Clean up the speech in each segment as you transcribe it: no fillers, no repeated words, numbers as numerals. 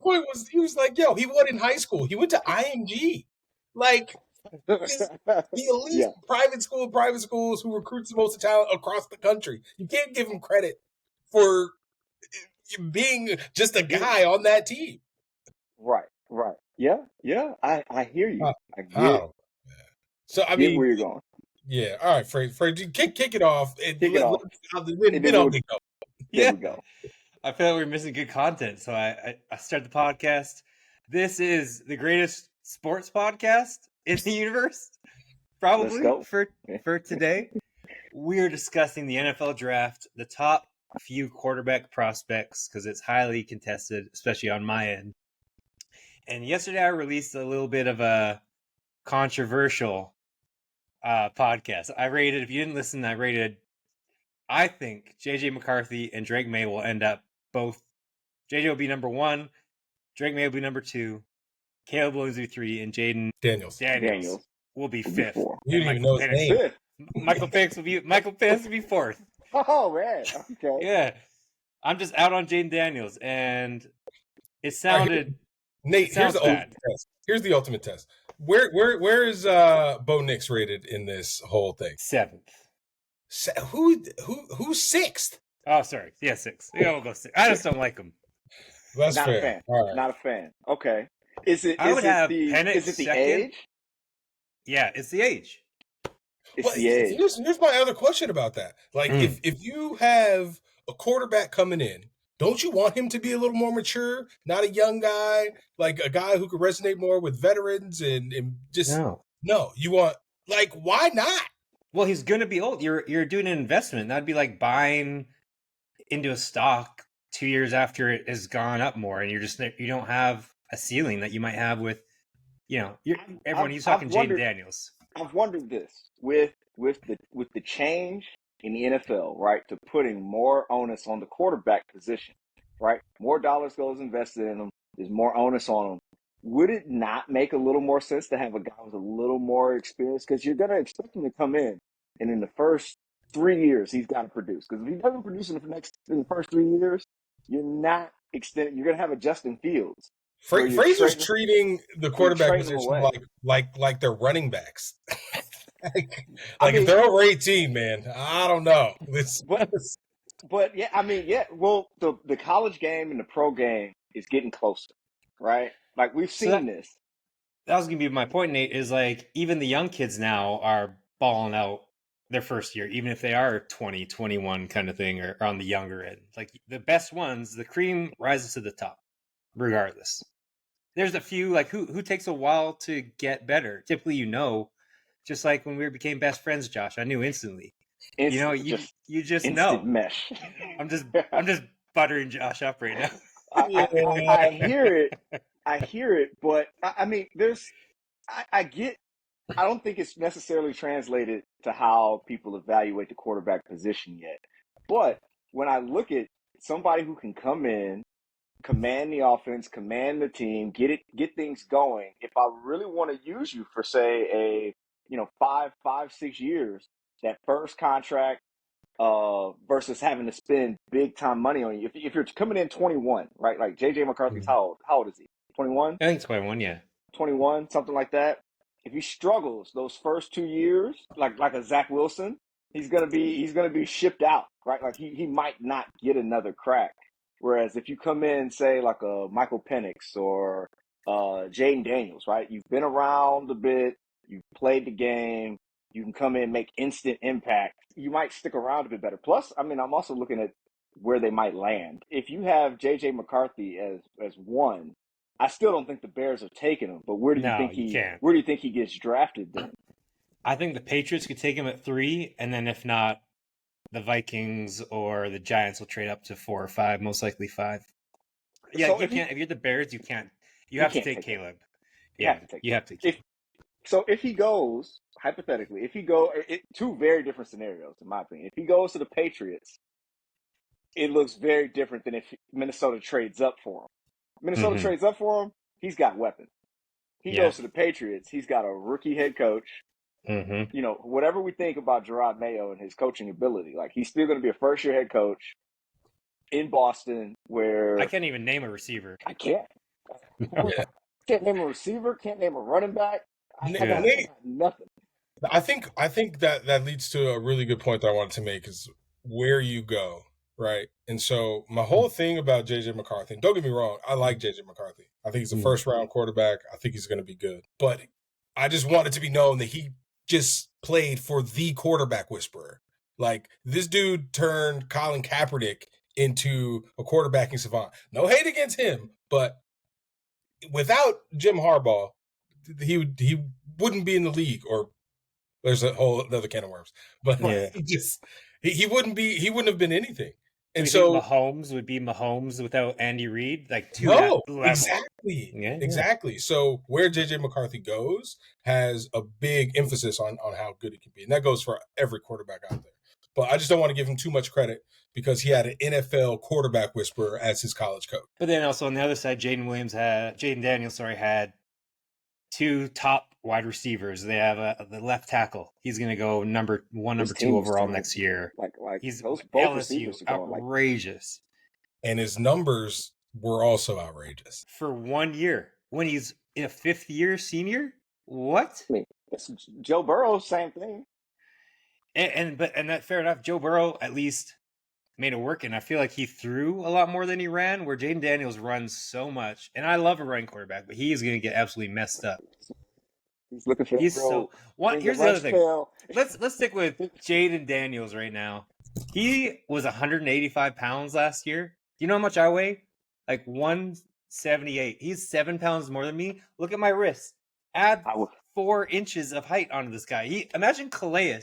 point was, he was like, yo, he won in high school. He went to IMG. Like, is the elite Yeah. private schools who recruits the most talent across the country. You can't give him credit for being just a guy on that team. Right. Yeah. I hear you. I get How? So, I mean, where you're going. yeah. All right, Fraser, kick it off. And Kick it off, and then then I'll we'll. dig up. There Yeah. we go. I feel like we're missing good content, so I start the podcast. This is the greatest sports podcast in the universe, Let's probably go. for today. We're discussing the NFL draft, the top few quarterback prospects, because it's highly contested, especially on my end. And yesterday I released a little bit of a controversial podcast. If you didn't listen, I think J.J. McCarthy and Drake May will end up both. J.J. will be number 1, Drake May will be number 2, Caleb Williams will be 3, and Jaden Daniels will be will be 5th. 4. You didn't even know his name. Fifth. Michael Penix will be 4th. Oh man. Okay. Yeah, I'm just out on Jaden Daniels, and it sounded. Nate, here's the ultimate test. Here's the ultimate test. Where is Bo Nix rated in this whole thing? 7th. Who's 6th? Oh, sorry. Yeah, 6th. Yeah, we'll go 6th. I just don't like him. That's Not fair. a fan. All right. Not a fan. Okay. Is it Penix the second. age? Yeah, it's the age. It's the age. Here's my other question about that. Like, if you have a quarterback coming in, don't you want him to be a little more mature, not a young guy, like a guy who could resonate more with veterans and just no. You want, like, why not? Well, he's gonna be old. You're doing an investment. That'd be like buying into a stock 2 years after it has gone up more, and you don't have a ceiling that you might have with, he's talking Jaden Daniels. I've wondered this with the change in the NFL, right, to putting more onus on the quarterback position, right? More dollars goes invested in them. There's more onus on them. Would it not make a little more sense to have a guy with a little more experience? Because you're going to expect him to come in, and in the first 3 years, he's got to produce. Because if he doesn't produce in the first 3 years, you're not extending. You're going to have a Justin Fields. Fraser's treating the quarterback position like they're running backs. If they're over 18, man, I don't know. But yeah, well, the college game and the pro game is getting closer, right? Like, we've seen this. That was going to be my point, Nate, is like even the young kids now are balling out their first year, even if they are 20, 21 kind of thing, or on the younger end. Like, the best ones, the cream rises to the top, regardless. There's a few, like, who takes a while to get better. Typically, just like when we became best friends, Josh, I knew instantly. You just know. Mesh. I'm just buttering Josh up right now. I hear it, but I don't think it's necessarily translated to how people evaluate the quarterback position yet. But when I look at somebody who can come in, command the offense, command the team, get things going. If I really want to use you for, say, 5-6 years, that first contract, versus having to spend big time money on you. If you're coming in 21, right? Like J.J. McCarthy's how old is he? 21? I think 21, yeah. 21, something like that. If he struggles those first 2 years, like a Zach Wilson, he's gonna be shipped out, right? Like he might not get another crack. Whereas if you come in, say, like a Michael Penix or Jaden Daniels, right? You've been around a bit, you've played the game, you can come in, make instant impact. You might stick around a bit better. Plus, I'm also looking at where they might land. If you have J.J. McCarthy as 1, I still don't think the Bears are taking him. But where do you think he gets drafted then? I think the Patriots could take him at 3, and then if not, the Vikings or the Giants will trade up to 4 or 5, most likely 5. Yeah, so if you're the Bears, you can't. You have to take Caleb. Yeah, you have to take Caleb. So if he goes, hypothetically, two very different scenarios, in my opinion. If he goes to the Patriots, it looks very different than if Minnesota trades up for him. Minnesota trades up for him, he's got weapons. He goes to the Patriots, he's got a rookie head coach. Whatever we think about Gerard Mayo and his coaching ability, like, he's still going to be a first-year head coach in Boston, where I can't even name a receiver. I can't. Yeah. Can't name a receiver. Can't name a running back. I got Nate, nothing. I think that leads to a really good point that I wanted to make is where you go, right? And so my whole thing about JJ McCarthy, don't get me wrong, I like JJ McCarthy. I think he's a first round quarterback. I think he's going to be good. But I just want it to be known that he just played for the quarterback whisperer. Like this dude turned Colin Kaepernick into a quarterbacking savant. No hate against him, but without Jim Harbaugh, he wouldn't be in the league, or there's a whole other can of worms. But he wouldn't have been anything. And so Mahomes would be Mahomes without Andy Reid, like exactly. So where JJ McCarthy goes has a big emphasis on how good he can be, and that goes for every quarterback out there. But I just don't want to give him too much credit because he had an NFL quarterback whisperer as his college coach. But then also on the other side, Jaden Daniels had two top wide receivers. They have the left tackle. He's going to go number 2 overall next year. He's both LSU outrageous, and his numbers were also outrageous for 1 year when he's in a 5th year senior. What? I mean, it's Joe Burrow, same thing. And that fair enough. Joe Burrow at least made it work, and I feel like he threw a lot more than he ran. Where Jaden Daniels runs so much, and I love a running quarterback, but he is going to get absolutely messed up. He's looking for. Here's the other thing. Let's stick with Jaden Daniels right now. He was 185 pounds last year. Do you know how much I weigh? Like 178. He's 7 pounds more than me. Look at my wrist. Add 4 inches of height onto this guy. Imagine Calais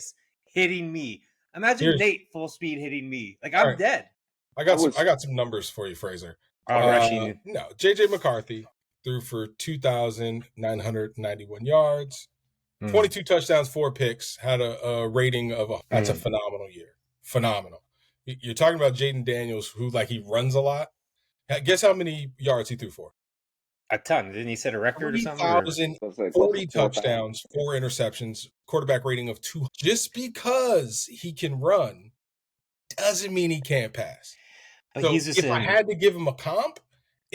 hitting me. Imagine Nate full speed hitting me. Like I'm dead. I got some numbers for you, Fraser. No, JJ McCarthy threw for 2,991 yards, 22 touchdowns, 4 picks, had a rating of that's a phenomenal year. Phenomenal. You're talking about Jaden Daniels, who he runs a lot. Guess how many yards he threw for? A ton. Didn't he set a record or something? 40 touchdowns, 4 interceptions, quarterback rating of 2. Just because he can run doesn't mean he can't pass. So if I had to give him a comp,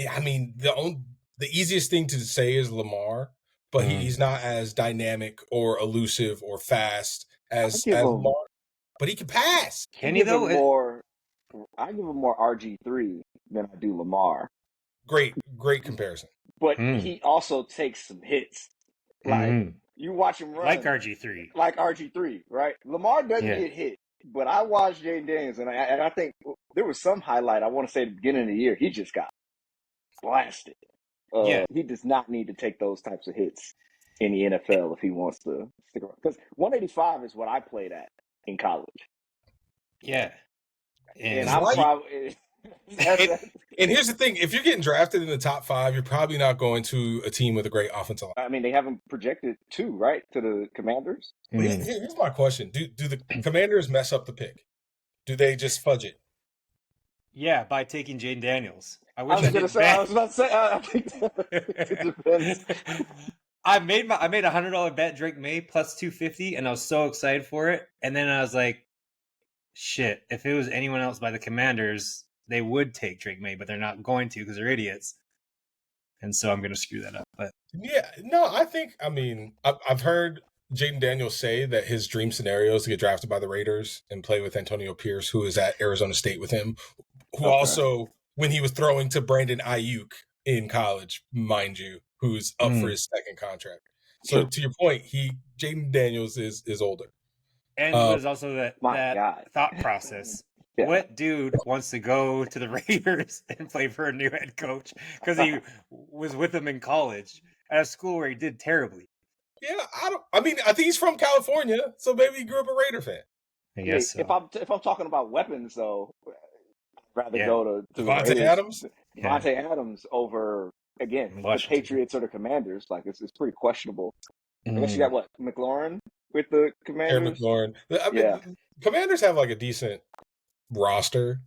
I mean, the easiest thing to say is Lamar, but he's not as dynamic or elusive or fast as Lamar. But he can pass. Can he though? I give him more RG3 than I do Lamar. Great comparison. But he also takes some hits. You watch him run. Like RG3. Like RG3, right? Lamar doesn't get hit. But I watched Jaden Daniels, and I think there was some highlight, I want to say at the beginning of the year, he just got blasted. He does not need to take those types of hits in the NFL if he wants to stick around. Because 185 is what I played at in college. Yeah. And I'm probably... And here's the thing. If you're getting drafted in the top 5, you're probably not going to a team with a great offensive line. I mean, they haven't projected to the Commanders. Here's my question. Do the Commanders mess up the pick? Do they just fudge it? Yeah, by taking Jaden Daniels. I was about to say, I think it depends. I made a $100 bet Drake May plus 250, and I was so excited for it. And then I was like, shit, if it was anyone else by the Commanders, they would take Drake May, but they're not going to because they're idiots. And so I'm going to screw that up. But I mean, I've heard Jaden Daniels say that his dream scenario is to get drafted by the Raiders and play with Antonio Pierce, who is at Arizona State with him, who also, when he was throwing to Brandon Ayuk in college, mind you, who's up for his second contract. So to your point, Jaden Daniels is older. And there's also that thought process. Yeah. What dude wants to go to the Raiders and play for a new head coach because he was with them in college at a school where he did terribly? Yeah, I think he's from California, so maybe he grew up a Raider fan. I guess so. If I'm talking about weapons, though, I'd rather go to Devontae Adams. Devontae Adams over the Patriots or the Commanders. Like it's pretty questionable. I guess you got McLaurin with the Commanders. McLaurin. I mean, Commanders have a decent roster.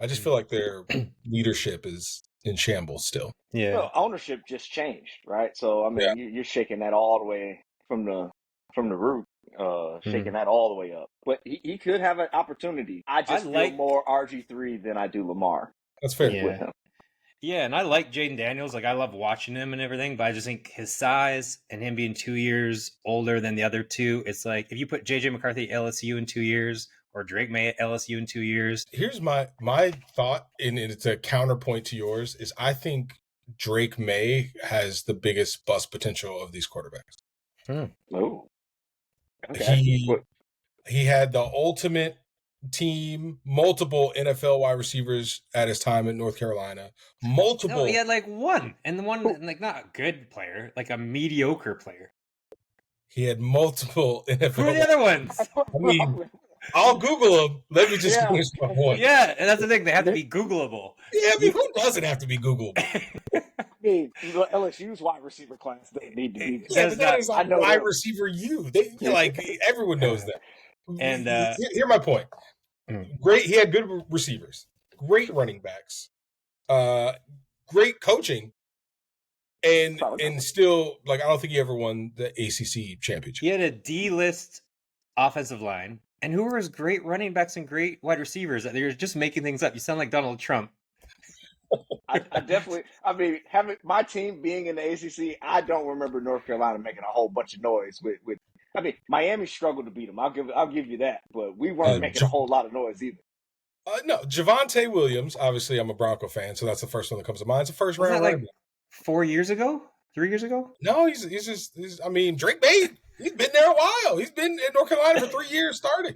I just feel like their leadership is in shambles still. Yeah. Well, ownership just changed, right? So I mean, you're shaking that all the way from the root, shaking that all the way up. But he could have an opportunity. I just feel more RG3 than I do Lamar. That's fair. Yeah. With him. Yeah, and I like Jaden Daniels. Like, I love watching him and everything, but I just think his size and him being 2 years older than the other two, it's like if you put J.J. McCarthy at LSU in 2 years or Drake May at LSU in 2 years. Here's my thought, and it's a counterpoint to yours, is I think Drake May has the biggest bust potential of these quarterbacks. Oh. Okay. He had the ultimate team, multiple NFL wide receivers at his time in North Carolina. Multiple. No, he had like one, and the one like not a good player, like a mediocre player. He had multiple NFL. Who are the other ones? I mean, I'll Google them. Let me just finish my point. Yeah, and that's the thing; they have to be Googleable. Yeah, I mean, who doesn't have to be Googleable? I mean, LSU's wide receiver class doesn't need to be. Yeah, but that is like wide receiver you. Everyone knows that. And here's my point. Great, he had good receivers, great running backs, great coaching, and still, like, I don't think he ever won the ACC championship. He had a D-list offensive line, and who were his great running backs and great wide receivers? They're just making things up. You sound like Donald Trump. I definitely. I mean, having my team being in the ACC, I don't remember North Carolina making a whole bunch of noise with. I mean, Miami struggled to beat them. I'll give you that, but we weren't making a whole lot of noise either. No, Javonte Williams. Obviously, I'm a Bronco fan, so that's the first one that comes to mind. It's the first round. Like 4 years ago, 3 years ago. No, he's just. I mean, Drake May. He's been there a while. He's been in North Carolina for 3 years starting.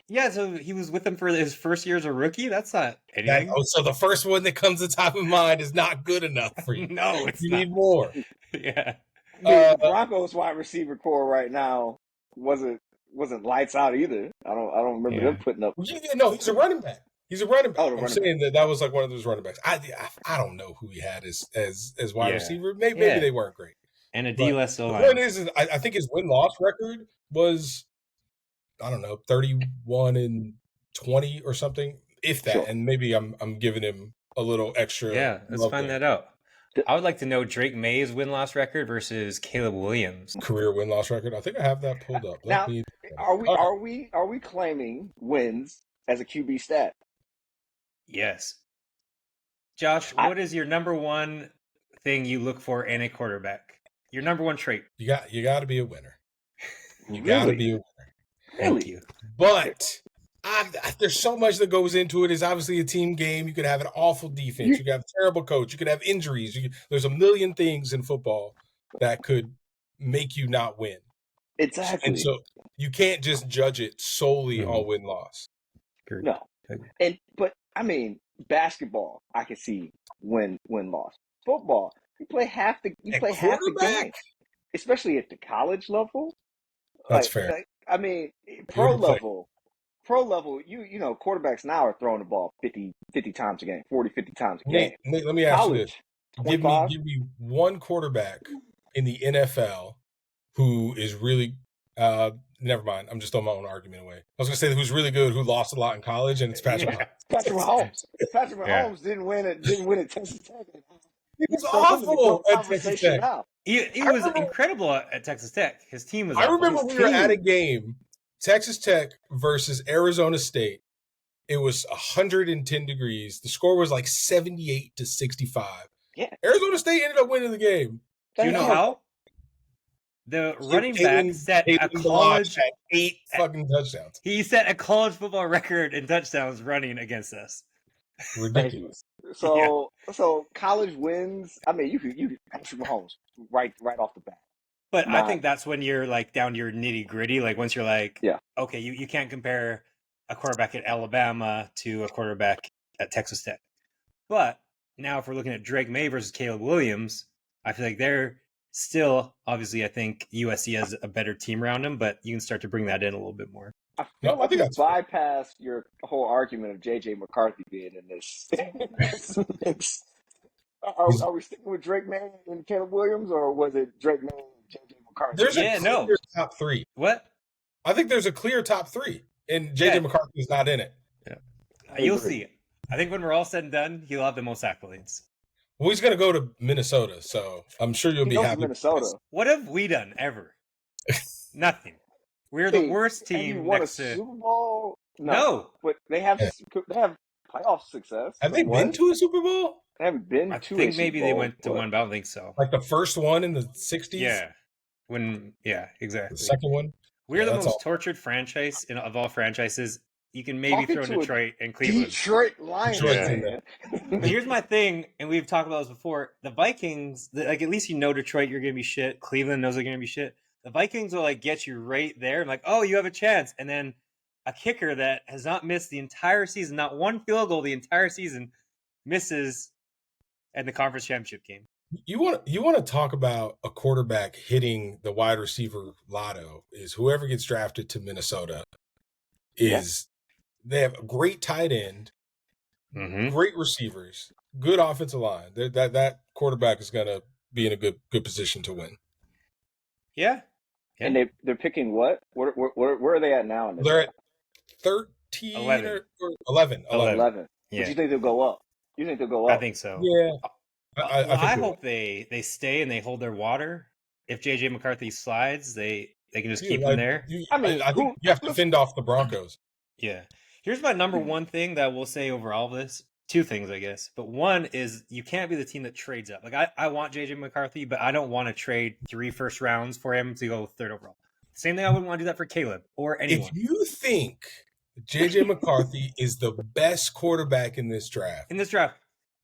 Yeah, so he was with them for his first year as a rookie. That's not anything. So the first one that comes to top of mind is not good enough for you. No, it's you not. need more. Yeah. The Broncos wide receiver core right now wasn't lights out either. I don't remember them putting up. No, he's a running back. He's a running back. I'm saying that was like one of those running backs. I don't know who he had as wide receiver. Maybe they weren't great. And a D-less O-line. The point is I think his win-loss record was, I don't know, 31-20 or something, if that. Sure. And maybe I'm giving him a little extra. Yeah, let's find that out. I would like to know Drake May's win-loss record versus Caleb Williams' career win-loss record. I think I have that pulled up. Now, are we claiming wins as a QB stat? Yes. Josh, what is your number one thing you look for in a quarterback? Your number one trait? You got to be a winner. You really? got to be a winner. Thank you. But there's so much that goes into it. It's obviously a team game. You could have an awful defense. You could have a terrible coach. You could have injuries. There's a million things in football that could make you not win. Exactly. And so you can't just judge it solely on win-loss. No. But I mean, basketball, I can see win-loss. Football, you play half the game, especially at the college level. That's fair. I mean, pro level, you know, quarterbacks now are throwing the ball 50 times a game, 40, 50 times a game. Let me ask you this. Give me one quarterback in the NFL who is really never mind. I'm just throwing my own argument away. I was going to say who's really good, who lost a lot in college, and it's Patrick Mahomes. Patrick Mahomes didn't win at Texas Tech. He was awful at Texas Tech. He was incredible at Texas Tech. His team was. I remember we were at a game, Texas Tech versus Arizona State. It was 110 degrees. The score was like 78-65. Yeah. Arizona State ended up winning the game. Do you know how? The running back set a college 8 fucking touchdowns. He set a college football record in touchdowns running against us. Ridiculous. So college wins. I mean, you could Patrick Mahomes right off the bat. But I think that's when you're like down to your nitty gritty. Like once you're like, okay, you can't compare a quarterback at Alabama to a quarterback at Texas Tech. But now if we're looking at Drake May versus Caleb Williams, I feel like they're still, obviously, I think USC has a better team around them, but you can start to bring that in a little bit more. I feel like you bypassed your whole argument of J.J. McCarthy being in this. Are we sticking with Drake May and Caleb Williams, or was it Drake May and J.J. McCarthy? There's a clear top three. What? I think there's a clear top three, and J.J. McCarthy is not in it. Yeah, you'll see. I think when we're all said and done, he'll have the most accolades. Well, he's going to go to Minnesota, so I'm sure you'll be happy. Minnesota. What have we done ever? Nothing. We're the worst team. Have you won a Super Bowl? No. But they have playoff success. Have they been to a Super Bowl? They haven't been I to a think Super maybe they Bowl, went to but one, but I don't think so. Like the first one in the 60s? Yeah. The Exactly. second one? We're Yeah, the that's most all. tortured franchise of all franchises. You can maybe talking throw in to a Detroit and Cleveland. Detroit Lions Detroit's in fan. But here's my thing, and we've talked about this before. The Vikings, like at least you know Detroit, you're gonna be shit. Cleveland knows they're gonna be shit. The Vikings will like get you right there, and like, oh, you have a chance. And then a kicker that has not missed the entire season, not one field goal the entire season, misses at the conference championship game. You want to talk about a quarterback hitting the wide receiver lotto is whoever gets drafted to Minnesota is they have a great tight end, great receivers, good offensive line. That quarterback is going to be in a good position to win. Yeah. And they're picking what? Where are they at now in this? They're at 13 11. or 11. 11. Yeah. But you think they'll go up? You think they'll go up? I think so. Yeah. I hope they stay and they hold their water. If JJ McCarthy slides, they can just keep him there. I think you have to fend off the Broncos. Yeah. Here's my number one thing that we'll say over all of this. Two things, I guess. But one is you can't be the team that trades up. Like I want JJ McCarthy, but I don't want to trade 3 first rounds for him to go 3rd overall. Same thing, I wouldn't want to do that for Caleb or anyone. If you think JJ McCarthy is the best quarterback in this draft,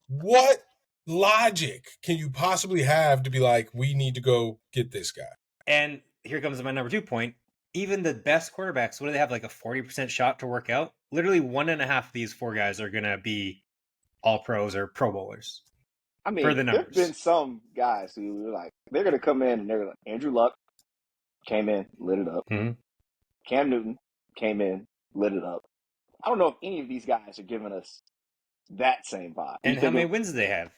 what logic can you possibly have to be like, we need to go get this guy? And here comes my number 2 point. Even the best quarterbacks, what do they have, like a 40% shot to work out? Literally 1.5 of these 4 guys are going to be all pros or pro bowlers. I mean, for the there have numbers. been some guys who are like, they're going to come in and they're like, Andrew Luck came in, lit it up. Mhm. Cam Newton came in, lit it up. I don't know if any of these guys are giving us that same vibe. And how many wins do they have?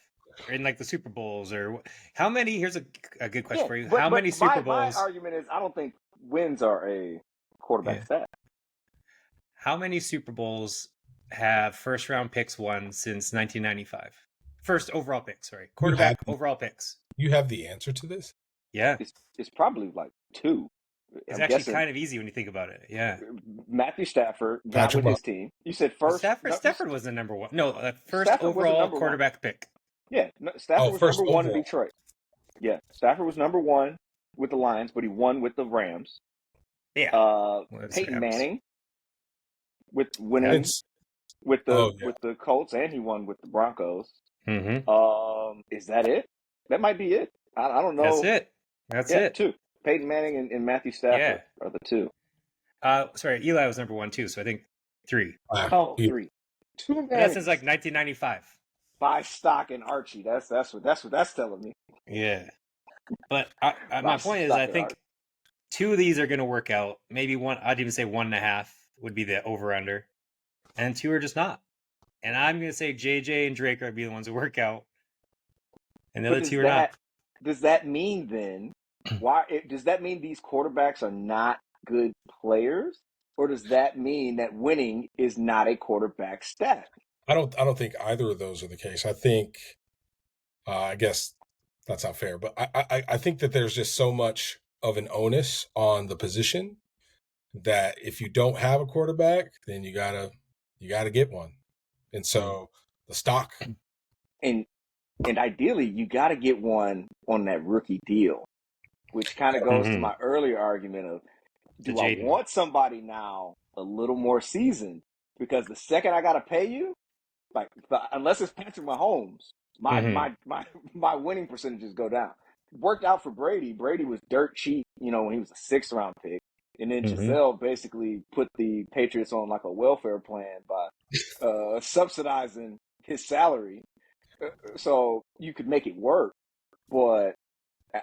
In like the Super Bowls or how many? Here's a good question for you. How many Super Bowls? My argument is I don't think wins are a quarterback stat. How many Super Bowls have first round picks won since 1995? First overall picks, sorry. Quarterback overall picks. You have the answer to this? Yeah. It's probably like 2. It's actually kind of easy when you think about it. Yeah. Matthew Stafford got with his team. You said first. Stafford was the number 1. No, first overall quarterback pick. Yeah, Stafford was number 1 in Detroit. Yeah, Stafford was number 1 with the Lions, but he won with the Rams. Yeah. Peyton Manning with winning with the Colts, and he won with the Broncos. Mm-hmm. Is that it? That might be it. I don't know. That's it. 2. Peyton Manning and Matthew Stafford are the 2. Sorry, Eli was number 1 too, so I think 3. 3. 2 Mannings. That's since like 1995. By Stock and Archie. That's what that's telling me. Yeah, but my point is, I think 2 of these are going to work out. Maybe one. I'd even say 1.5 would be the over under, and 2 are just not. And I'm going to say JJ and Drake are be the ones who work out, and the other 2 are not. Does that mean then? Does that mean these quarterbacks are not good players, or does that mean that winning is not a quarterback stat? I don't think either of those are the case. I think, I guess that's not fair, but I think that there's just so much of an onus on the position that if you don't have a quarterback, then you gotta get one. And so the stock and ideally you got to get one on that rookie deal, which kind of goes to my earlier argument of, do I want somebody now a little more seasoned? Because the second I got to pay you, like, unless it's Patrick Mahomes, my winning percentages go down. It worked out for Brady. Brady was dirt cheap, when he was a 6th round pick. And then Giselle basically put the Patriots on like a welfare plan by subsidizing his salary. So you could make it work. But I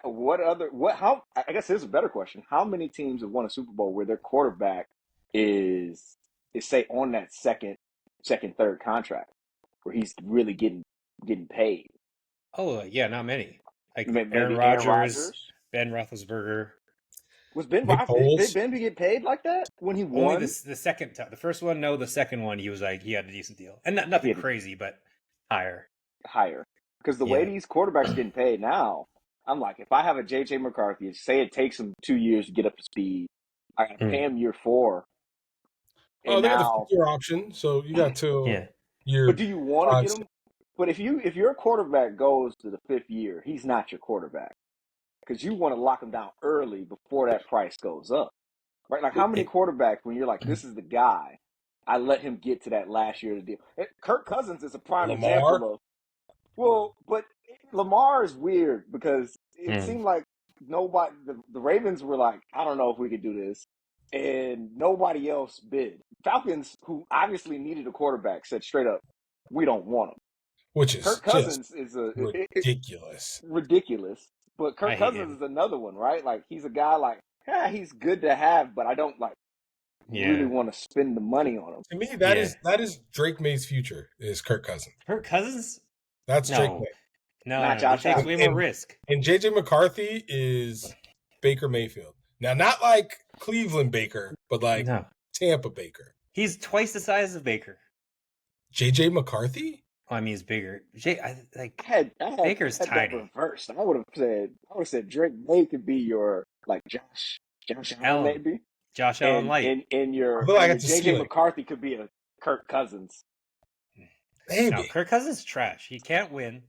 guess here's a better question. How many teams have won a Super Bowl where their quarterback is say on that second, 3rd contract, where he's really getting paid? Oh yeah, not many. Like maybe Aaron Rodgers, Ben Roethlisberger. Was Ben Roethlisberger? Did Ben get paid like that when he won? Only the second time. The first one, no. The second one, he was like, he had a decent deal, and nothing crazy, but higher. Because the way these quarterbacks are getting paid now, I'm like, if I have a JJ McCarthy, say it takes him 2 years to get up to speed, I got to pay him year 4. They got the 4-year option, so you got till year. But do you want to get him? But if your quarterback goes to the 5th year, he's not your quarterback because you want to lock him down early before that price goes up, right? Like how many quarterbacks when you're like, this is the guy, I let him get to that last year of the deal. Kirk Cousins is a prime Lamar, example of but Lamar is weird because it seemed like nobody the Ravens were like, I don't know if we could do this, and nobody else bid. Falcons, who obviously needed a quarterback, said straight up, we don't want him. which is Kirk Cousins is ridiculous. ridiculous. But Kirk Cousins is another one, right? Like he's a guy like, he's good to have, but I don't like really want to spend the money on him. To me, that is Drake May's future is Kirk Cousins. Kirk Cousins? That's Drake May. No, Josh takes way more risk. And JJ McCarthy is Baker Mayfield. Now, not like Cleveland Baker, but like Tampa Baker. He's twice the size of Baker. JJ McCarthy? Oh, I mean, he's bigger. Baker's tiny. Reversed. I would have said Drake May could be your like Josh Allen maybe. Josh Allen light. And your JJ McCarthy could be a Kirk Cousins. Maybe. No, Kirk Cousins is trash. He can't win,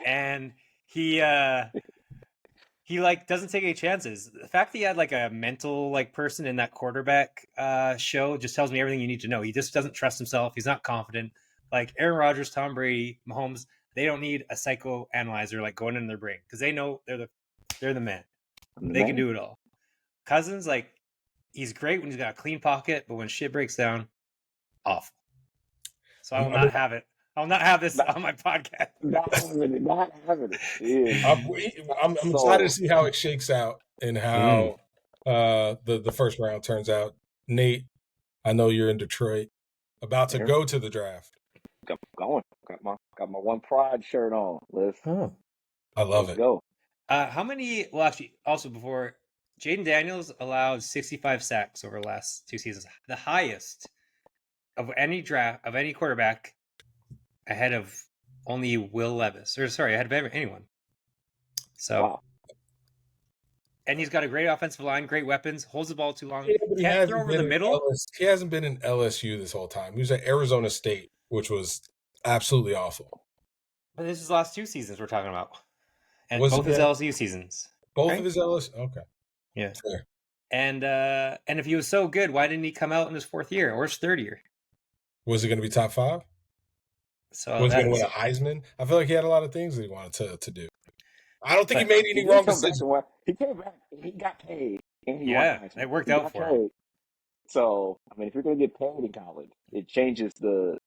and he like doesn't take any chances. The fact that he had like a mental like person in that quarterback show just tells me everything you need to know. He just doesn't trust himself. He's not confident. Like Aaron Rodgers, Tom Brady, Mahomes, they don't need a psychoanalyzer like going in their brain because they know they're the man. They can do it all. Cousins, like, he's great when he's got a clean pocket, but when shit breaks down, awful. So I will not have it. I'll not have this on my podcast. Not having it. Yeah. I'm excited to see how it shakes out and how the first round turns out. Nate, I know you're in Detroit, about to go to the draft. I'm going. Got my One Pride shirt on. I love it. Go. How many? Well, actually, also before Jaden Daniels allowed 65 sacks over the last 2 seasons, the highest of any quarterback, ahead of only Will Levis, ahead of anyone. So, and he's got a great offensive line, great weapons, holds the ball too long, can't throw over the middle. He hasn't been in LSU this whole time. He was at Arizona State, which was absolutely awful. But this is the last 2 seasons we're talking about, and both his LSU seasons. Both of his LSU, okay, yeah. Fair. And if he was so good, why didn't he come out in his 4th year or his 3rd year? Was he going to be top 5? So was he going to win a Heisman? I feel like he had a lot of things that he wanted to do. I don't think he made any wrong decisions. He came back. He got paid. And it worked out for him. So, I mean, if you're going to get paid in college, it changes the.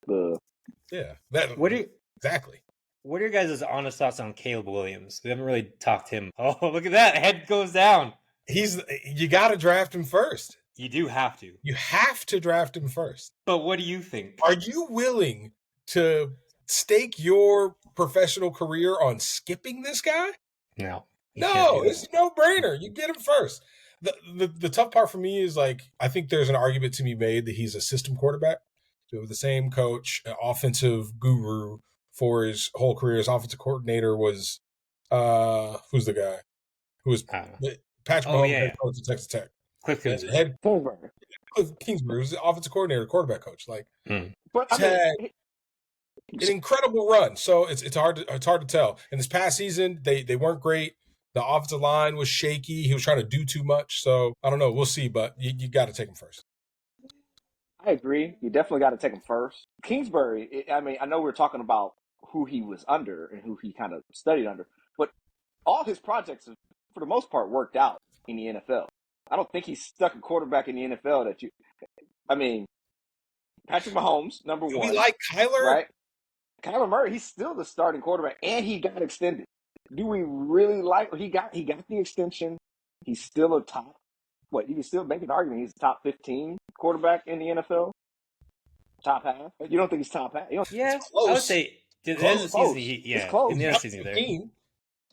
Exactly. What are your guys' honest thoughts on Caleb Williams? We haven't really talked him. Oh, look at that. Head goes down. You got to draft him first. You do have to. You have to draft him first. But what do you think? Are you willing to stake your professional career on skipping this guy? No. It's a no-brainer. You get him first. The tough part for me is, like, I think there's an argument to be made that he's a system quarterback. So with the same coach, an offensive guru for his whole career. His offensive coordinator was who's the guy? Who was Patrick Mahomes, head coach at Texas Tech. Cliff Kingsbury. Cliff Kingsbury was the offensive coordinator, quarterback coach. Like, but an incredible run. So it's hard to tell. In this past season, they weren't great. The offensive line was shaky. He was trying to do too much. So I don't know. We'll see. But you got to take him first. I agree. You definitely got to take him first. Kingsbury. I mean, I know we're talking about who he was under and who he kind of studied under, but all his projects, for the most part, worked out in the NFL. I don't think he's stuck a quarterback in the NFL Patrick Mahomes, number one. We like Kyler, right? Kyler Murray, he's still the starting quarterback, and he got extended. Do we really like? He got the extension. He's still a top. You can still make an argument he's a top 15 quarterback in the NFL. Top half. You don't think he's top half? Yeah, I would say. At the end of the season, it's close. In the end of the season,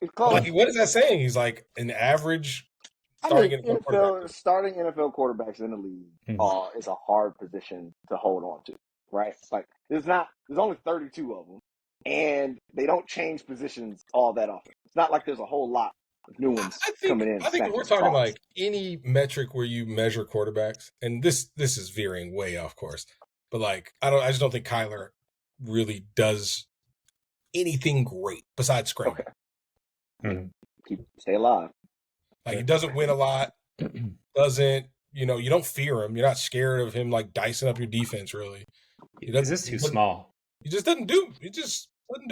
it's close. Like, what is that saying? He's like an average starting NFL quarterbacks in the league is a hard position to hold on to, right? Like there's only 32 of them, and they don't change positions all that often. It's not like there's a whole lot of new ones coming in. I think we're talking like any metric where you measure quarterbacks, and this is veering way off course, but like I just don't think Kyler really does anything great besides scrambling. Okay. Stay alive. Like, he doesn't win a lot. Doesn't, you don't fear him. You're not scared of him, like, dicing up your defense, really. He's just too small. He just doesn't do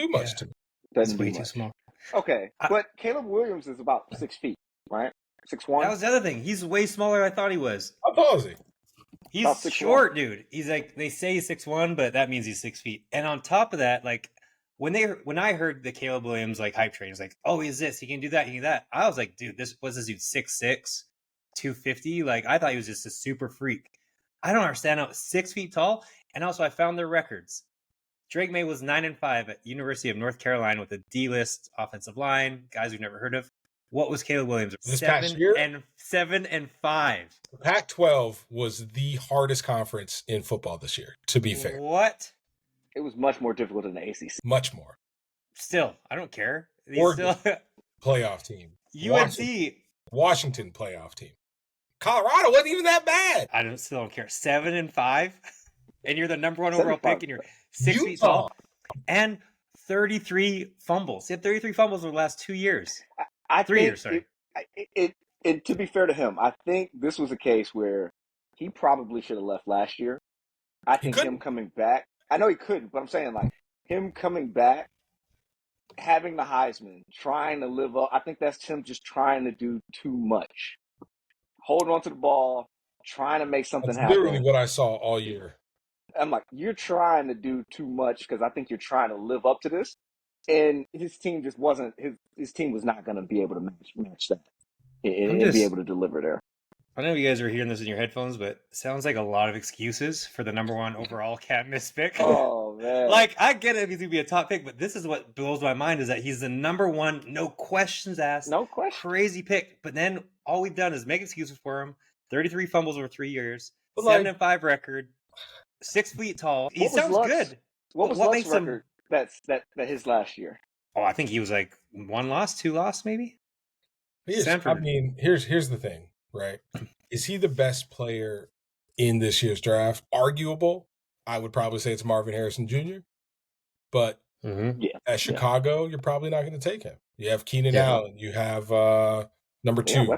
much to me. That's way too small. Okay, but Caleb Williams is about 6 feet, right? 6'1". That was the other thing. He's way smaller than I thought he was. How tall is he? He's short, dude. He's like, they say he's 6'1", but that means he's 6 feet. And on top of that, like, when I heard the Caleb Williams like hype train, it's like, oh, he's this, he can do that, he can do that. I was like, dude, this dude 6'6", 250. Like, I thought he was just a super freak. I don't understand how 6 feet tall. And also, I found their records. Drake May was 9-5 at University of North Carolina with a D-list offensive line, guys we've never heard of. What was Caleb Williams? This past year? 7-5. The Pac-12 was the hardest conference in football this year, to be fair. What? It was much more difficult than the ACC. Much more. Still, I don't care. Oregon, playoff team. UNC. Washington playoff team. Colorado wasn't even that bad. I still don't care. 7-5, and you're the number one overall pick, and you're 6 feet Utah. tall, and 33 fumbles. He had 33 fumbles over the last 2 years. 3 years, sorry. And to be fair to him, I think this was a case where he probably should have left last year. I think him coming back, I know he couldn't, but I'm saying, like, him coming back, having the Heisman, trying to live up, I think that's him just trying to do too much. Holding on to the ball, trying to make something happen. Literally what I saw all year. I'm like, you're trying to do too much because I think you're trying to live up to this. And his team just wasn't, his team was not going to be able to match that and be able to deliver there. I don't know if you guys are hearing this in your headphones, but it sounds like a lot of excuses for the number one overall can't miss pick. Oh, man. Like, I get it if he's going to be a top pick, but this is what blows my mind is that he's the number one, no questions asked, no question, crazy pick. But then all we've done is make excuses for him. 33 fumbles over 3 years, But 7-5 record, 6 feet tall. He sounds good. What was Luck's record that his last year? Oh, I think he was like 1 loss, 2 loss, maybe. I mean, here's the thing, right? Is he the best player in this year's draft? Arguable. I would probably say it's Marvin Harrison Jr. But at Chicago, you're probably not going to take him. You have Keenan Allen. You have number 2.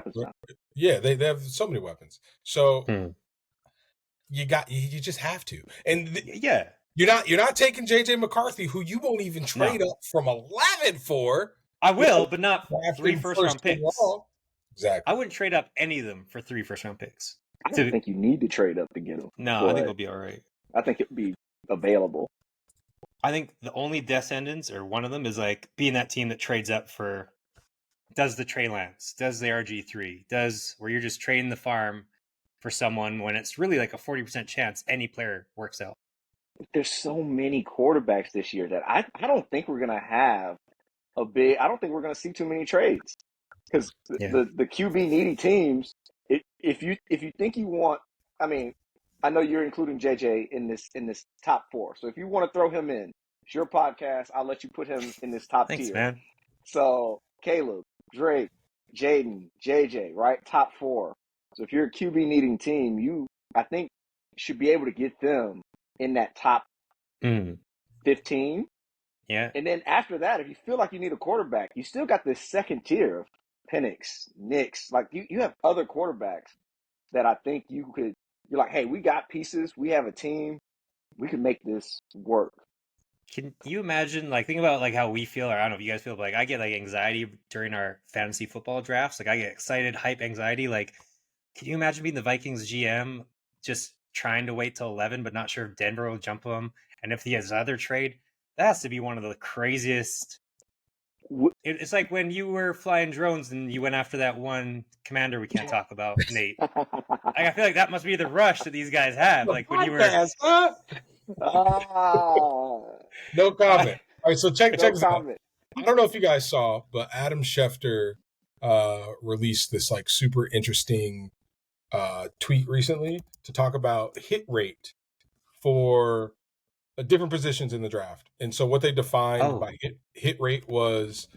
Yeah, they have so many weapons. So you just have to. And you're not taking JJ McCarthy, who you won't even trade up from 11 for. I will, but not 3 first-round picks. Exactly. I wouldn't trade up any of them for 3 first-round picks. I don't think you need to trade up to get them. No, I think it'll be all right. I think it'll be available. I think the only descendants, or one of them, is like being that team that trades up for, does the Trey Lance, does the RG3, does where you're just trading the farm for someone when it's really like a 40% chance any player works out. There's so many quarterbacks this year that I don't think we're going to have I don't think we're going to see too many trades. Because the QB needy teams, if you think you want, I mean, I know you're including JJ in this top 4. So if you want to throw him in, it's your podcast. I'll let you put him in this top tier. Thanks, man. So Caleb, Drake, Jaden, JJ, right? Top 4. So if you're a QB needing team, I think should be able to get them in that top 15. Yeah. And then after that, if you feel like you need a quarterback, you still got this second tier of Penix, Nix. Like you have other quarterbacks that I think you're like, hey, we got pieces. We have a team. We can make this work. Can you imagine, like, think about like how we feel, or I don't know if you guys feel, but like I get like anxiety during our fantasy football drafts. Like I get excited, hype, anxiety. Like, can you imagine being the Vikings GM just trying to wait till 11, but not sure if Denver will jump him? And if he has other trade, that has to be one of the craziest. It's like when you were flying drones and you went after that one commander we can't talk about, Nate. I feel like that must be the rush that these guys have. Like when you were. No comment. All right, so check this out. I don't know if you guys saw, but Adam Schefter released this like super interesting tweet recently to talk about hit rate for different positions in the draft. And so what they defined by hit rate was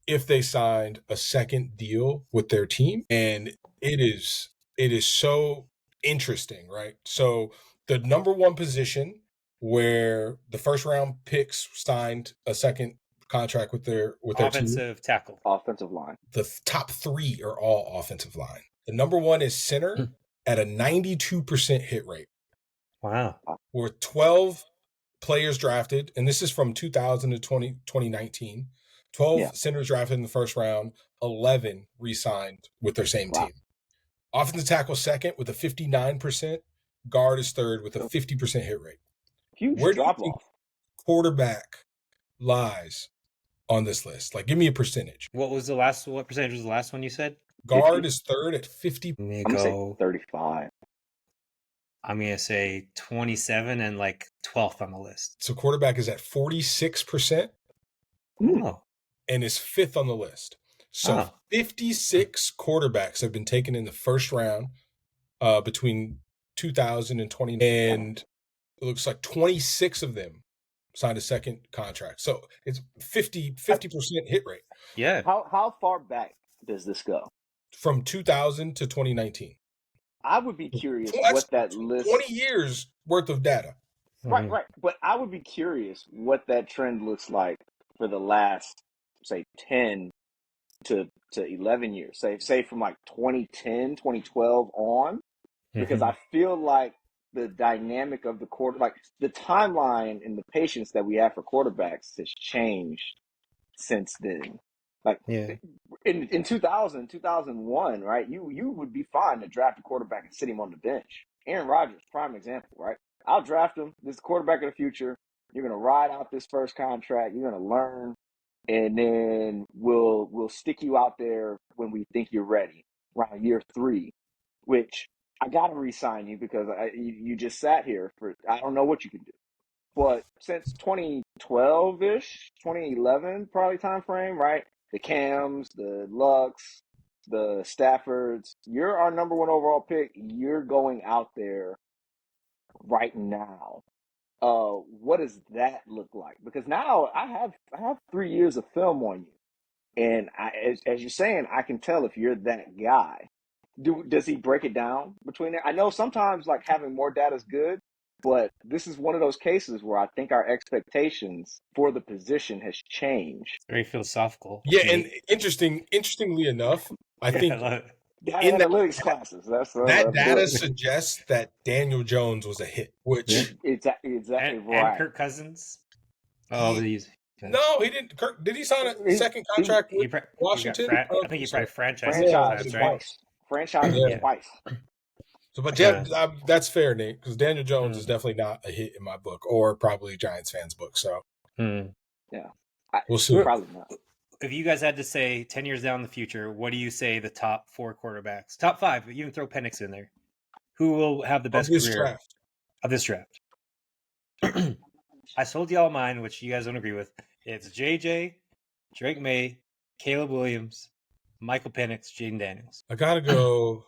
if they signed a second deal with their team. And it is so interesting, right? So the number 1 position where the first round picks signed a second contract with their team. Offensive tackle. Offensive line. The top 3 are all offensive line. The number 1 is center at a 92% hit rate. Wow. With 12 players drafted, and this is from 2000 to 2019. 12 centers drafted in the first round, 11 re-signed with their same team. Offensive tackle second with a 59%. Guard is third with a 50% hit rate. Huge Where do you drop think off. quarterback lies on this list? Like, give me a percentage. What percentage was the last one you said? Guard is third at 50. I'm I'm gonna say 35. I'm gonna say 27 and like 12th on the list. So quarterback is at 46%. Oh. And is 5th on the list. So 56 quarterbacks have been taken in the first round between 2000 and 20. And it looks like 26 of them signed a second contract. So it's 50% hit rate. Yeah. How far back does this go? From 2000 to 2019. I would be curious what that list. 20 years worth of data. Right. But I would be curious what that trend looks like for the last, say, 10 to 11 years. Say from like 2010, 2012 on, because I feel like the dynamic of the quarter, like the timeline and the patience that we have for quarterbacks has changed since then. Like in 2000, 2001, right? You would be fine to draft a quarterback and sit him on the bench. Aaron Rodgers, prime example, right? I'll draft him. This is the quarterback of the future. You're going to ride out this first contract. You're going to learn, and then we'll stick you out there when we think you're ready, around year 3, which I got to re-sign you because you just sat here for I don't know what you can do. But since 2012-ish, 2011 probably time frame, right? The Cams, the Lucks, the Staffords, you're our number 1 overall pick. You're going out there right now. What does that look like? Because now I have 3 years of film on you, and as you're saying, I can tell if you're that guy. Does he break it down between there? I know sometimes like having more data is good, but this is one of those cases where I think our expectations for the position has changed. Very philosophical. Yeah, and interestingly enough, I think I love it. Data analytics classes. That data suggests that Daniel Jones was a hit, which exactly and right. Kirk Cousins. Oh, these. No, he didn't. Kirk, did he sign a second contract with Washington? I think he probably franchised twice. Franchised twice. So, but that's fair, Nate, because Daniel Jones is definitely not a hit in my book, or probably Giants fans' book. So, we'll see. Probably not. If you guys had to say 10 years down in the future, what do you say the top 4 quarterbacks, top 5, but you can throw Penix in there, who will have the best career of this draft? I told y'all mine, which you guys don't agree with. It's JJ, Drake May, Caleb Williams, Michael Penix, Jaden Daniels. I gotta go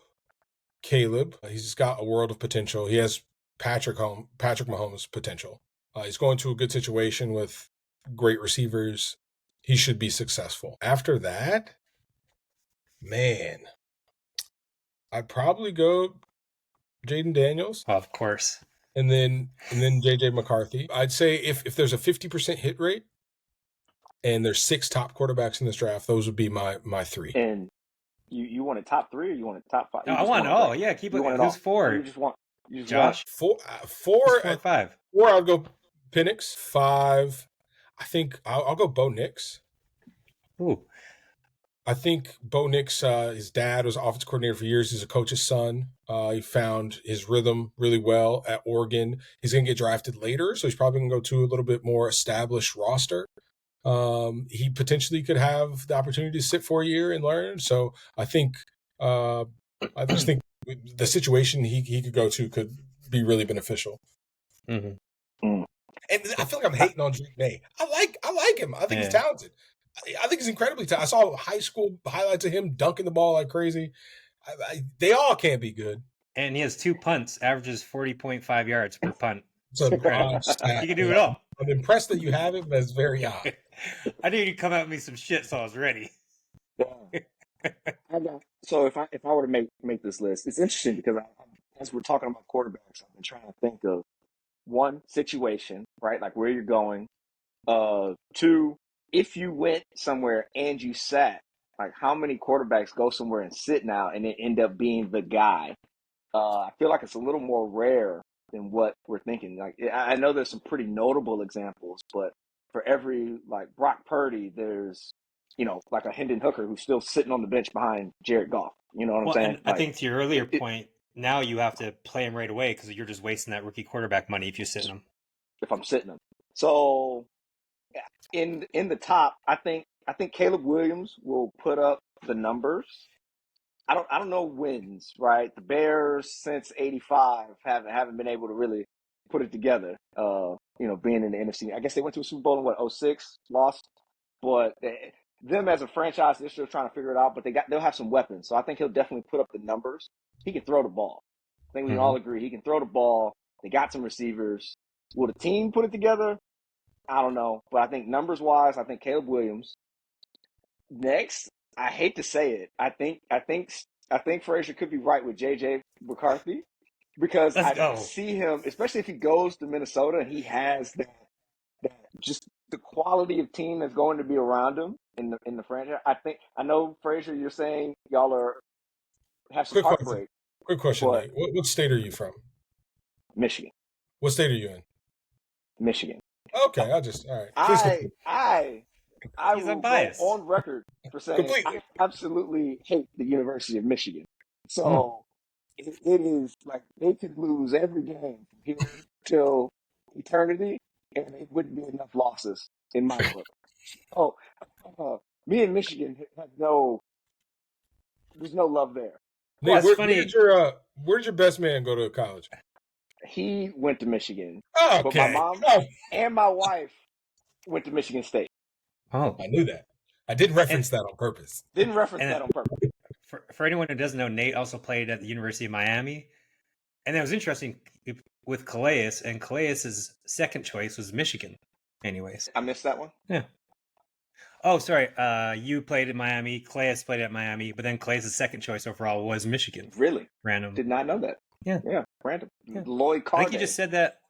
Caleb. He's got a world of potential. He has Patrick Mahomes potential. He's going to a good situation with great receivers. He should be successful. After that, man, I'd probably go Jaden Daniels. Oh, of course. And then JJ McCarthy. I'd say if there's a 50% hit rate and there's 6 top quarterbacks in this draft, those would be my 3. And you want a top 3 or you want a top 5? No, I want all. Yeah, keep it. Who's 4? You just want Josh? 4 and 5. 4, I'll go Penix. 5, I think I'll go Bo Nix. Ooh. I think Bo Nix, his dad was offensive coordinator for years. He's a coach's son. He found his rhythm really well at Oregon. He's going to get drafted later, so he's probably going to go to a little bit more established roster. He potentially could have the opportunity to sit for a year and learn. So I think I just think the situation he could go to could be really beneficial. Mm-hmm. And I feel like I'm hating on Drake May. I like him. I think he's talented. I think he's incredibly talented. I saw high school highlights of him dunking the ball like crazy. They all can't be good. And he has 2 punts, averages 40.5 yards per punt. So he can do it all. I'm impressed that you have it, but it's very odd. I knew you'd come at me some shit, so I was ready. So if I were to make this list, it's interesting because as we're talking about quarterbacks, I've been trying to think of one situation, right? Like where you're going. 2, if you went somewhere and you sat, like how many quarterbacks go somewhere and sit now and then end up being the guy? I feel like it's a little more rare than what we're thinking. Like I know there's some pretty notable examples, but for every like Brock Purdy, there's like a Hendon Hooker who's still sitting on the bench behind Jared Goff. You know what I'm saying? And I think to your earlier point, now you have to play him right away because you're just wasting that rookie quarterback money if you're sitting him. If I'm sitting him, so in the top, I think Caleb Williams will put up the numbers. I don't know wins, right? The Bears since '85 haven't been able to really put it together. Being in the NFC, I guess they went to a Super Bowl in '06, lost, but them as a franchise, they're still trying to figure it out. But they'll have some weapons, so I think he'll definitely put up the numbers. He can throw the ball. I think we can all agree he can throw the ball. They got some receivers. Will the team put it together? I don't know, but I think numbers wise, I think Caleb Williams. Next, I hate to say it, I think Fraser could be right with JJ McCarthy because I see him, especially if he goes to Minnesota and he has that just the quality of team that's going to be around him in the franchise. I know Fraser, you're saying y'all have some heartbreak. Quick question, Nate. What state are you from? Michigan. What state are you in? Michigan. Okay, all right. I will go on record for saying I absolutely hate the University of Michigan. So it is like they could lose every game from here till eternity, and it wouldn't be enough losses in my book. Me and Michigan have there's no love there. Nate, where'd your best man go to college? He went to Michigan. Okay. But my mom and my wife went to Michigan State. Oh, I knew that. I didn't reference that on purpose. For anyone who doesn't know, Nate also played at the University of Miami. And that was interesting with Calais, and Calais' second choice was Michigan. Anyways. I missed that one? Yeah. Oh, sorry. You played at Miami. Calais played at Miami, but then Calais' second choice overall was Michigan. Really? Random. Did not know that. Yeah. Yeah, random. Yeah. Lloyd Carday. I think you just said that.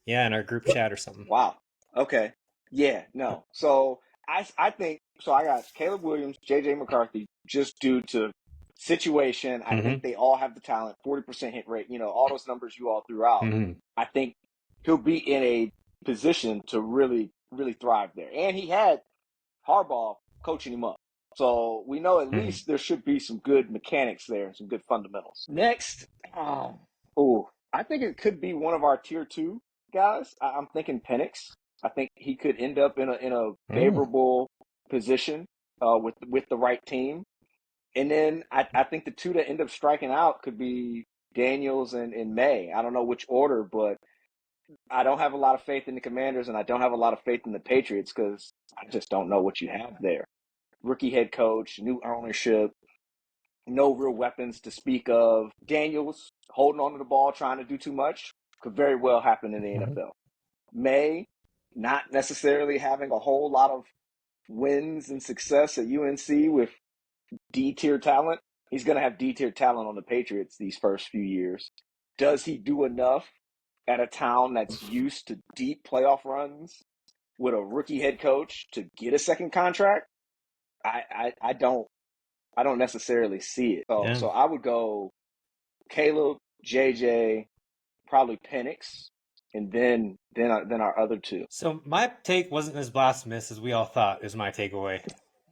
Yeah, in our group chat or something. Wow. Okay. Yeah, no. So I think so. I got Caleb Williams, JJ McCarthy, just due to situation. I think they all have the talent, 40% hit rate, all those numbers you all threw out. I think he'll be in a position to really, really thrive there. And he had Harbaugh coaching him up. So we know at least there should be some good mechanics there and some good fundamentals. Next, I think it could be one of our tier 2 guys. I'm thinking Penix. I think he could end up in a favorable position with the right team. And then I think the two that end up striking out could be Daniels and May. I don't know which order, but I don't have a lot of faith in the Commanders, and I don't have a lot of faith in the Patriots because I just don't know what you have there. Rookie head coach, new ownership, no real weapons to speak of. Daniels holding on to the ball, trying to do too much, could very well happen in the NFL. May not necessarily having a whole lot of wins and success at UNC with D-tier talent. He's going to have D-tier talent on the Patriots these first few years. Does he do enough at a town that's used to deep playoff runs with a rookie head coach to get a second contract? I don't necessarily see it. So I would go Caleb, JJ, probably Penix, and then our other two. So my take wasn't as blasphemous as we all thought, is my takeaway.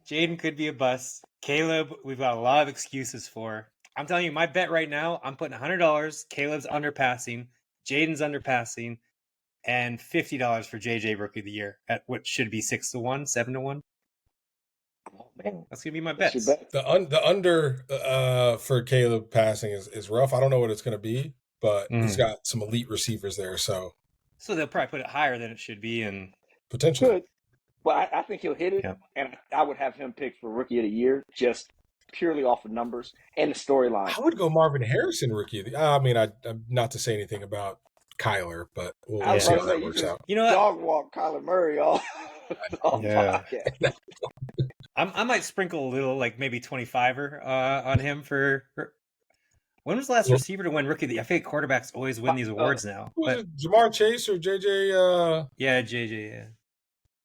Jaden could be a bust. Caleb, we've got a lot of excuses for. I'm telling you, my bet right now, I'm putting $100. Caleb's underpassing. Jaden's underpassing. And $50 for JJ Rookie of the Year at what should be 6-1, 7-1. Oh, man. That's going to be my bets. The under for Caleb passing is rough. I don't know what it's going to be, but he's got some elite receivers there. So they'll probably put it higher than it should be. And potentially. Good. Well, I think he'll hit it, and I would have him picked for Rookie of the Year just purely off of numbers and the storyline. I would go Marvin Harrison Rookie of the Year. I mean, I'm not to say anything about Kyler, but we'll see how that works out. You know, dog walk Kyler Murray all podcast. I might sprinkle a little, like maybe 25er on him for. When was the last receiver to win Rookie of the Year? I think quarterbacks always win these awards now. Was it Jamar Chase or JJ? Yeah, JJ. Yeah.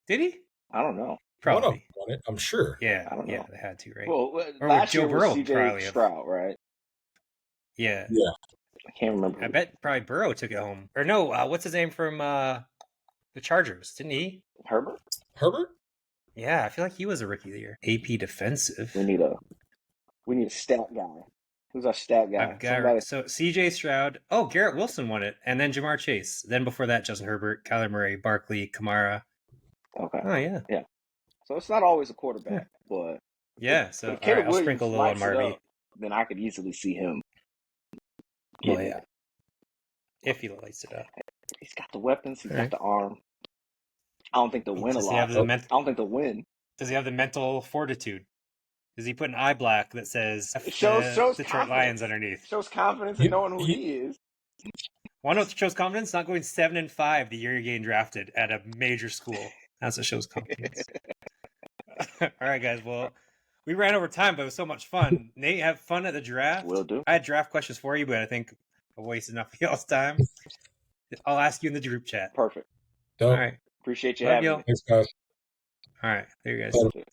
Did he? I don't know. One of them Probably. won it, I'm sure. Yeah. I don't Yeah, know. they had to, right? Well, Or last Joe year was Burrow CJ probably. Stroud, right? Yeah. Yeah. I can't remember. I bet probably Burrow took it home. Or no, what's his name from the Chargers? Didn't he? Herbert? Herbert? Yeah, I feel like he was a rookie of the year. AP defensive. We need a stat guy. Who's our stat guy? I've got so CJ Stroud. Oh, Garrett Wilson won it, and then Jamar Chase. Then before that, Justin Herbert, Kyler Murray, Barkley, Kamara. Okay. Oh yeah. So it's not always a quarterback, but Yeah. So if all right, Caleb I'll Williams sprinkle a little on lights it Marby. up, then I could easily see him. Oh getting yeah. it. If he lights it up. He's got the weapons. He's All got right. the arm. I don't think they'll win a Does he lot. have the I don't think they'll win. Does he have the mental fortitude? Does he put an eye black that says It shows Detroit confidence. Lions underneath? Shows confidence in knowing who he is. Why not shows confidence? Not going 7-5 the year you're getting drafted at a major school. That's what shows confidence. All right, guys. Well, we ran over time, but it was so much fun. Nate, have fun at the draft. Will do. I had draft questions for you, but I think I wasted enough of y'all's time. I'll ask you in the group chat. Perfect. Dope. All right. Appreciate you Love having y'all. me. Thanks, guys. All right. There you guys. Later.